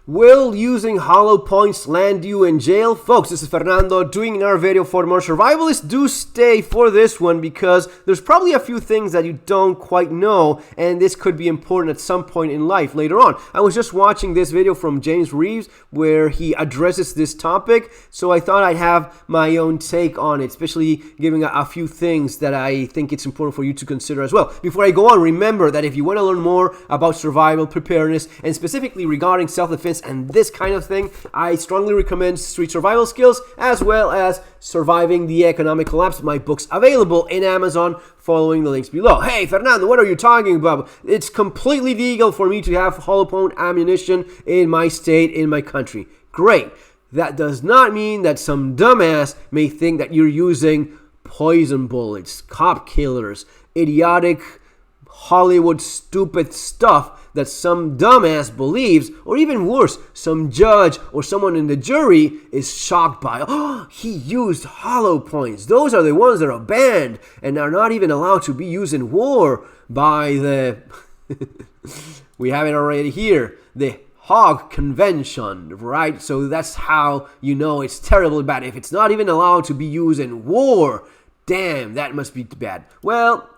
Will using hollow points land you in jail? Folks, this is Fernando doing another video for more survivalists. Do stay for this one because there's probably a few things that you don't quite know, and this could be important at some point in life later on. I was just watching this video from James Reeves where he addresses this topic, so I thought I'd have my own take on it, especially giving a few things that I think it's important for you to consider as well. Before I go on, remember that if you want to learn more about survival preparedness, and specifically regarding self-defense and this kind of thing, I strongly recommend Street Survival Skills as well as Surviving the Economic Collapse, my books available in Amazon following the links below. Hey Fernando, what are you talking about? It's completely legal for me to have hollow point ammunition in my state, in my country. Great. That does not mean that some dumbass may think that you're using poison bullets, cop killers, idiotic Hollywood stupid stuff that some dumbass believes, or even worse, some judge or someone in the jury is shocked by. Oh, he used hollow points. Those are the ones that are banned and are not even allowed to be used in war by the, we have it already here, the Hague Convention, right? So that's how you know it's terribly bad. If it's not even allowed to be used in war, damn, that must be bad. Well,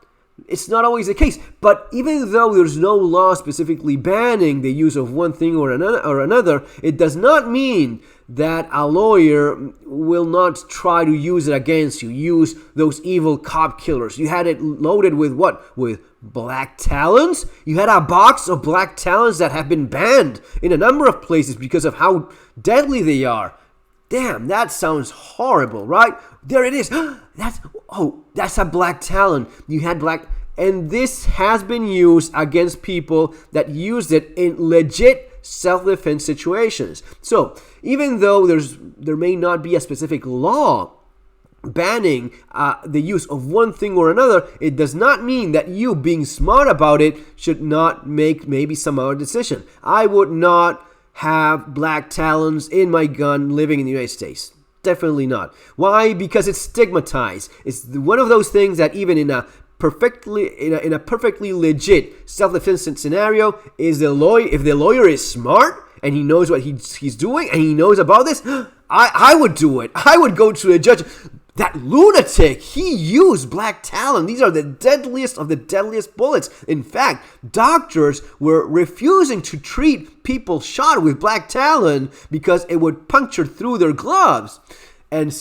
it's not always the case, but even though there's no law specifically banning the use of one thing or another, it does not mean that a lawyer will not try to use it against you, use those evil cop killers. You had it loaded with what? With black talons? You had a box of black talons that have been banned in a number of places because of how deadly they are. Damn, that sounds horrible, right? There it is. That's a black talon. You had black, and this has been used against people that used it in legit self-defense situations. So, even though there may not be a specific law banning the use of one thing or another, it does not mean that you being smart about it should not make maybe some other decision. I would not have black talons in my gun living in the United States. Definitely not. Why? Because it's stigmatized. It's one of those things that even in a perfectly legit self-defense scenario, if the lawyer is smart and he knows what he's doing and he knows about this, I would do it. I would go to a judge. That lunatic, he used black talon. These are the deadliest of the deadliest bullets. In fact, doctors were refusing to treat people shot with black talon because it would puncture through their gloves. And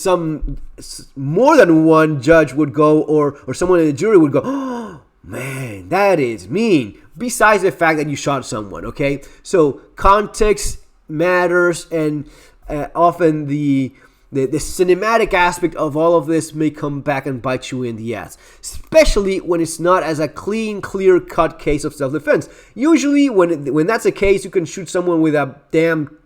more than one judge would go, or someone in the jury would go, oh, man, that is mean. Besides the fact that you shot someone, okay? So context matters, and often the cinematic aspect of all of this may come back and bite you in the ass, especially when it's not as a clean, clear-cut case of self-defense. Usually, when that's the case, you can shoot someone with a damn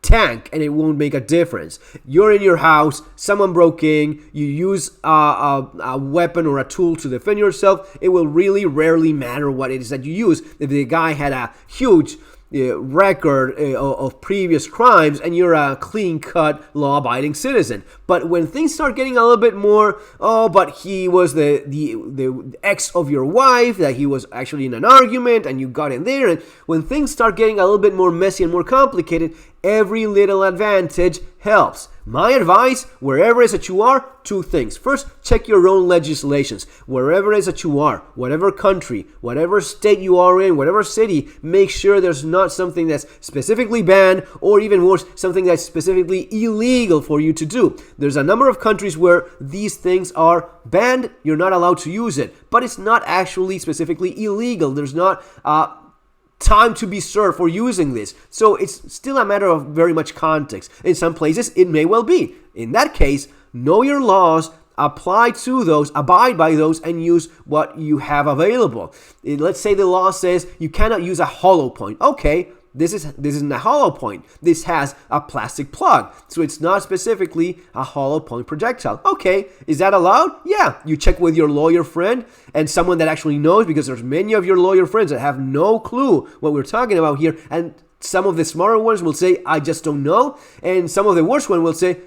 tank and it won't make a difference. You're in your house, someone broke in, you use a weapon or a tool to defend yourself. It will really rarely matter what it is that you use. If the guy had a huge record of previous crimes and you're a clean-cut, law-abiding citizen. But when things start getting a little bit more, but he was the ex of your wife, that he was actually in an argument and you got in there, and when things start getting a little bit more messy and more complicated, every little advantage helps. My advice, wherever it is that you are, two things. First, check your own legislations. Wherever it is that you are, whatever country, whatever state you are in, whatever city, make sure there's not something that's specifically banned, or even worse, something that's specifically illegal for you to do. There's a number of countries where these things are banned. You're not allowed to use it, but it's not actually specifically illegal. There's not time to be served for using this. So it's still a matter of very much context. In some places, it may well be. In that case, know your laws, apply to those, abide by those, and use what you have available. Let's say the law says you cannot use a hollow point. Okay, this isn't a hollow point. This has a plastic plug, so it's not specifically a hollow point projectile. Okay, is that allowed? Yeah, you check with your lawyer friend and someone that actually knows, because there's many of your lawyer friends that have no clue what we're talking about here, and some of the smarter ones will say, I just don't know, and some of the worst ones will say,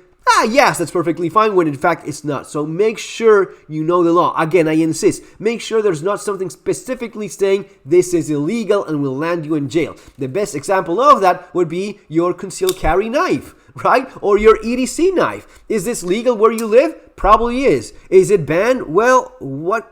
Yes, that's perfectly fine, when in fact it's not. So make sure you know the law. Again, I insist, make sure there's not something specifically saying this is illegal and will land you in jail. The best example of that would be your concealed carry knife, right? Or your EDC knife. Is this legal where you live? Probably is. Is it banned? Well, what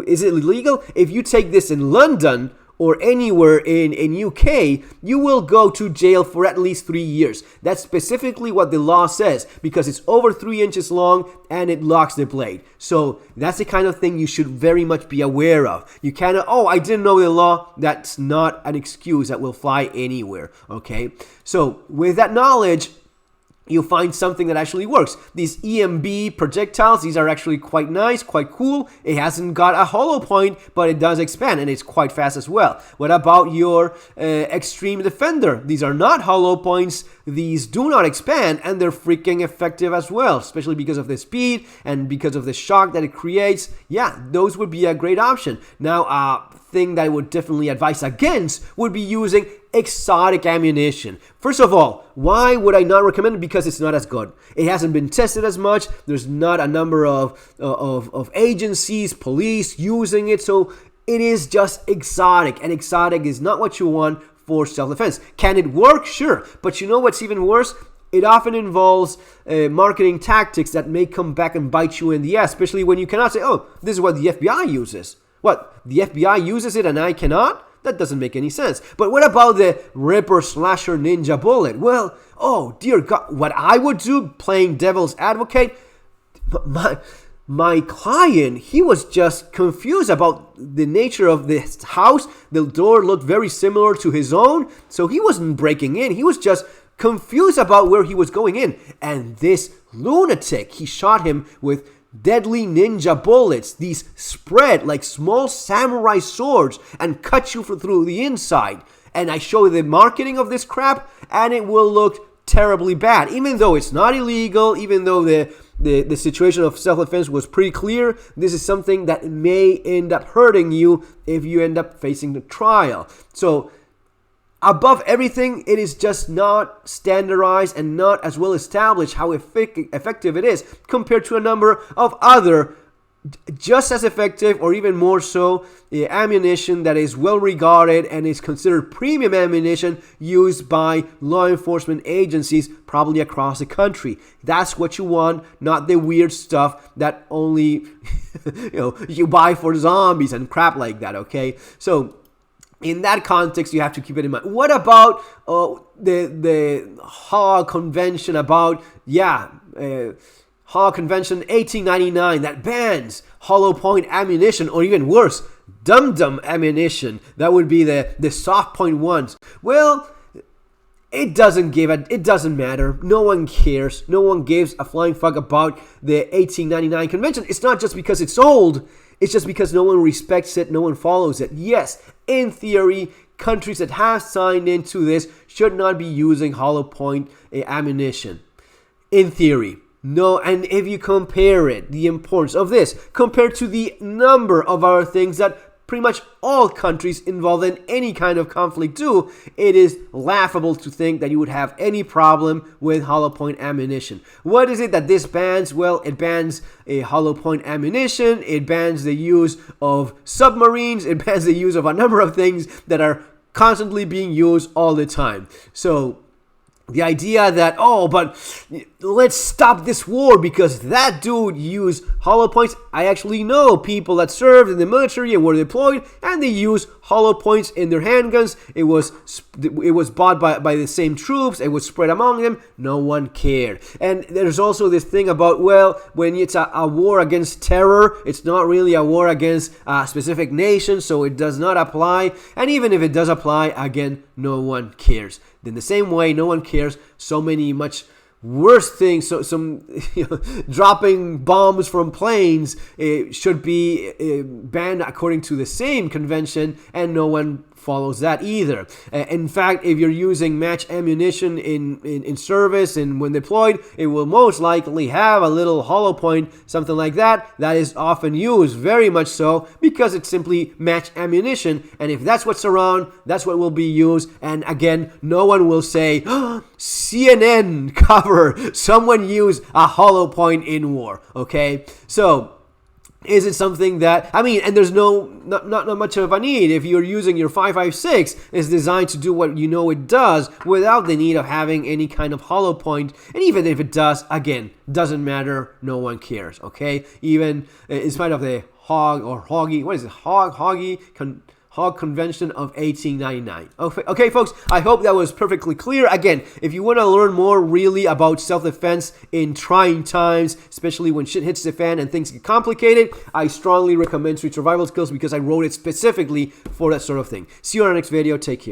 is it illegal? If you take this in London or anywhere in UK, you will go to jail for at least 3 years. That's specifically what the law says, because it's over 3 inches long and it locks the blade. So that's the kind of thing you should very much be aware of. You cannot, oh, I didn't know the law. That's not an excuse that will fly anywhere, okay? So with that knowledge, you'll find something that actually works. These EMB projectiles, these are actually quite nice, quite cool. It hasn't got a hollow point, but it does expand, and it's quite fast as well. What about your Extreme Defender? These are not hollow points. These do not expand, and they're freaking effective as well, especially because of the speed and because of the shock that it creates. Yeah, those would be a great option. Now, a thing that I would definitely advise against would be using exotic ammunition. First of all, why would I not recommend it? Because it's not as good. It hasn't been tested as much. There's not a number of agencies, police using it. So it is just exotic, and exotic is not what you want for self-defense. Can it work? Sure. But you know what's even worse? It often involves marketing tactics that may come back and bite you in the ass, especially when you cannot say, oh, this is what the FBI uses. What? The FBI uses it and I cannot? That doesn't make any sense. But what about the Ripper Slasher Ninja Bullet? Well, oh dear God, what I would do, playing devil's advocate, my client, he was just confused about the nature of this house. The door looked very similar to his own, so he wasn't breaking in. He was just confused about where he was going in. And this lunatic, he shot him with deadly ninja bullets. These spread like small samurai swords and cut you through the inside. And I show the marketing of this crap, and it will look terribly bad. Even though it's not illegal, even though the situation of self-defense was pretty clear, this is something that may end up hurting you if you end up facing the trial. So above everything, it is just not standardized and not as well established how effective it is compared to a number of other just as effective or even more so ammunition that is well regarded and is considered premium ammunition used by law enforcement agencies probably across the country. That's what you want, not the weird stuff that only you buy for zombies and crap like that, okay? So in that context, you have to keep it in mind. What about the Hague Convention about, Hague Convention 1899 that bans hollow point ammunition, or even worse, dum-dum ammunition? That would be the soft point ones. Well, it doesn't matter. No one cares. No one gives a flying fuck about the 1899 convention. It's not just because it's old. It's just because no one respects it, no one follows it. Yes, in theory, countries that have signed into this should not be using hollow point ammunition. In theory. No, and if you compare it, the importance of this, compared to the number of other things that pretty much all countries involved in any kind of conflict do, it is laughable to think that you would have any problem with hollow point ammunition. What is it that this bans? Well, it bans a hollow point ammunition, it bans the use of submarines, it bans the use of a number of things that are constantly being used all the time. So the idea that, oh, but let's stop this war because that dude used hollow points. I actually know people that served in the military and were deployed, and they use hollow points in their handguns. It was bought by the same troops. It was spread among them. No one cared. And there's also this thing about, well, when it's a war against terror, it's not really a war against a specific nation, so it does not apply. And even if it does apply, again, no one cares. In the same way, no one cares so many much worse things. So some dropping bombs from planes should be banned according to the same convention, and no one follows that either. In fact, if you're using match ammunition in service and when deployed, it will most likely have a little hollow point, something like that. That is often used, very much so, because it's simply match ammunition. And if that's what's around, that's what will be used. And again, no one will say, oh, CNN cover someone use a hollow point in war, okay? So, is it something that, I mean, and there's not much of a need if you're using your 5.56, it's designed to do what you know it does without the need of having any kind of hollow point. And even if it does, again, doesn't matter, no one cares, okay? Even in spite of the Hague Convention of 1899. Okay, folks, I hope that was perfectly clear. Again, if you want to learn more really about self-defense in trying times, especially when shit hits the fan and things get complicated, I strongly recommend Street Survival Skills because I wrote it specifically for that sort of thing. See you on our next video. Take care.